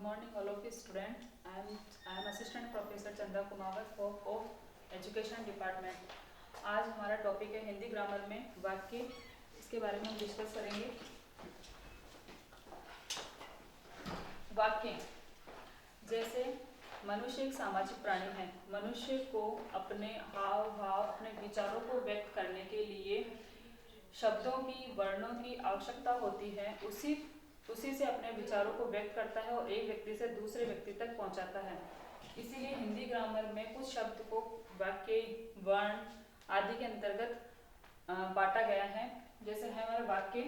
Good morning, all of you students. I am Assistant Professor Chandra Kumawat of Education Department. आज हमारा topic है Hindi grammar में वाक्य। इसके बारे में हम डिस्कस करेंगे। वाक्य जैसे मनुष्य एक सामाजिक प्राणी है। मनुष्य को अपने हाव भाव, अपने विचारों को व्यक्त करने के लिए शब्दों की, वर्णों की आवश्यकता होती है। उसी से अपने विचारों को व्यक्त करता है और एक व्यक्ति से दूसरे व्यक्ति तक पहुंचाता है। इसीलिए हिंदी ग्रामर में कुछ शब्द को वाक्य, वर्ण आदि के अंतर्गत बांटा गया है। जैसे है हमारे वाक्य,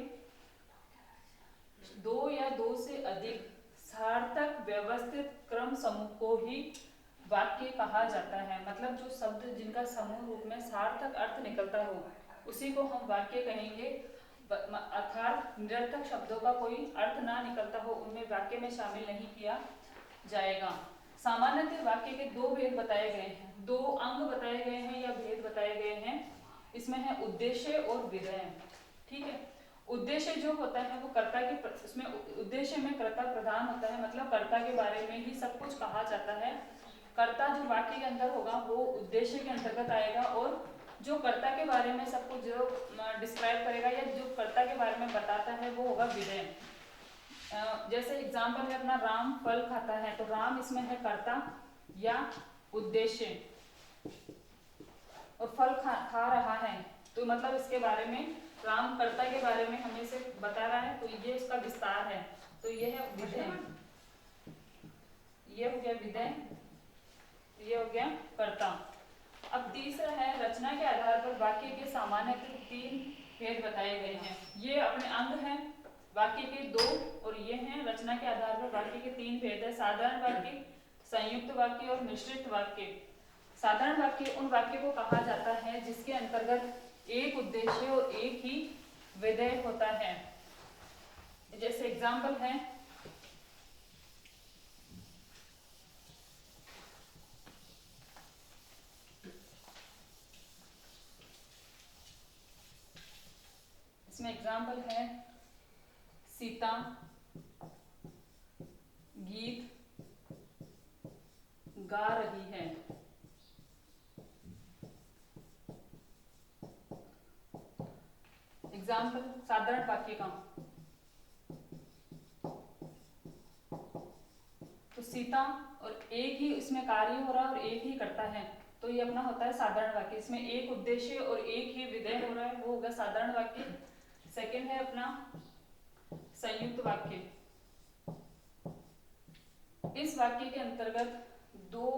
दो या दो से अधिक सार्थक व्यवस्थित क्रम समूह को ही वाक्य कहा जाता है। मतलब जो शब्द जिनका समूह रूप में सार्थक अर्थ निकलता हो उसी को हम वाक्य कहेंगे। अर्थात निरर्थक शब्दों का कोई अर्थ ना निकलता हो उनमें वाक्य में शामिल नहीं किया जाएगा। सामान्यतः वाक्य के दो भेद बताए गए हैं, दो अंग बताए गए हैं या भेद बताए गए हैं। इसमें है उद्देश्य और विधेय। ठीक है। उद्देश्य जो होता है वो कर्ता के, उसमें उद्देश्य में कर्ता प्रधान होता है, मतलब कर्ता के बारे में ही सब कुछ कहा जाता है। कर्ता जो वाक्य के अंदर होगा वो उद्देश्य के अंतर्गत आएगा, और जो कर्ता के बारे में सब कुछ जो डिस्क्राइब करेगा या जो कर्ता के बारे में बताता है वो होगा विधेय। जैसे एग्जाम्पल है अपना, राम फल खाता है, तो राम इसमें है कर्ता या उद्देश्य, और फल खा रहा है तो मतलब इसके बारे में, राम कर्ता के बारे में हमें से बता रहा है, तो ये इसका विस्तार है, तो ये है विधेय। ये हो गया विधेय, ये हो गया कर्ता। अब तीसरा है रचना के आधार पर वाक्य के सामान्य तीन भेद बताए गए हैं। ये अपने अंग हैं वाक्य के दो, और ये हैं रचना के आधार पर वाक्य के तीन भेद है, साधारण वाक्य, संयुक्त वाक्य और मिश्रित वाक्य। साधारण वाक्य उन वाक्य को कहा जाता है जिसके अंतर्गत एक उद्देश्य और एक ही विधेय होता है। जैसे एग्जाम्पल है, इसमें एग्जाम्पल है सीता गीत गा रही है। एग्जाम्पल साधारण वाक्य का, तो सीता और एक ही इसमें कार्य हो रहा है और एक ही करता है, तो ये अपना होता है साधारण वाक्य। इसमें एक उद्देश्य और एक ही विधेय हो रहा है, वो होगा साधारण वाक्य। सेकंड है अपना संयुक्त वाक्य। इस वाक्य के अंतर्गत दो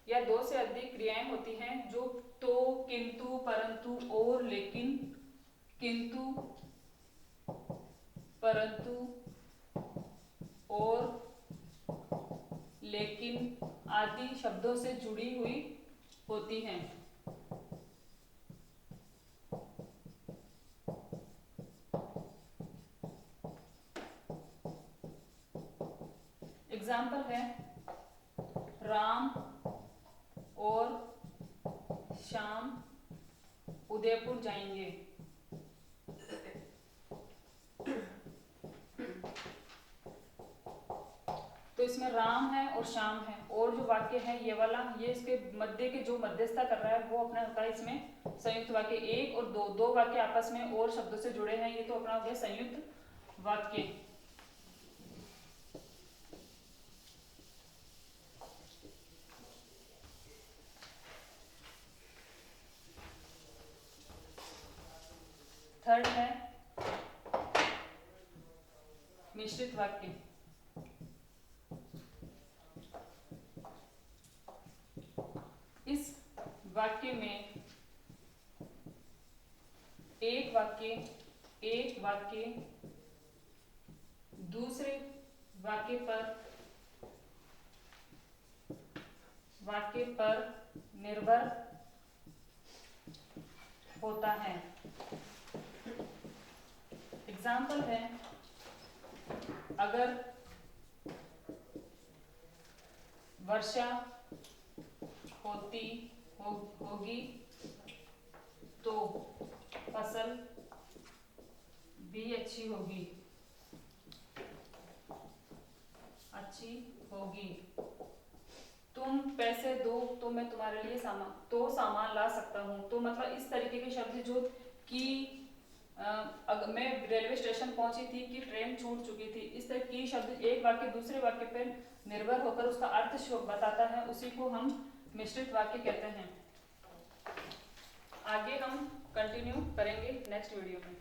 या दो से अधिक क्रियाएं होती हैं, जो तो, किंतु, परंतु, और, लेकिन, किंतु, परंतु, और, लेकिन आदि शब्दों से जुड़ी हुई होती हैं। एग्जाम्पल है राम और श्याम उदयपुर जाएंगे। तो इसमें राम है और श्याम है, और जो वाक्य है ये वाला, ये इसके मध्य के जो मध्यस्थता कर रहा है वो अपना होता है इसमें संयुक्त वाक्य। एक और दो, दो वाक्य आपस में और शब्दों से जुड़े हैं, ये तो अपना हो गया संयुक्त वाक्य। थर्ड है मिश्रित वाक्य। इस वाक्य में एक वाक्य दूसरे वाक्य पर निर्भर होता है। एग्जाम्पल है, अगर वर्षा होगी तो फसल भी अच्छी पहुंची होगी। तुम पैसे दो तो मैं तुम्हारे लिए सामान ला सकता हूँ। तो मतलब इस तरीके के शब्द जो कि अगर मैं रेलवे स्टेशन पहुंची थी कि ट्रेन छूट चुकी थी, इस तरह की शब्द एक वाक्य दूसरे वाक्य पर निर्भर होकर उसका अर्थ बताता है, उसी को हम मिश्रित वाक्य कहते हैं। आगे हम कंटिन्यू करेंगे नेक्स्ट वीडियो में।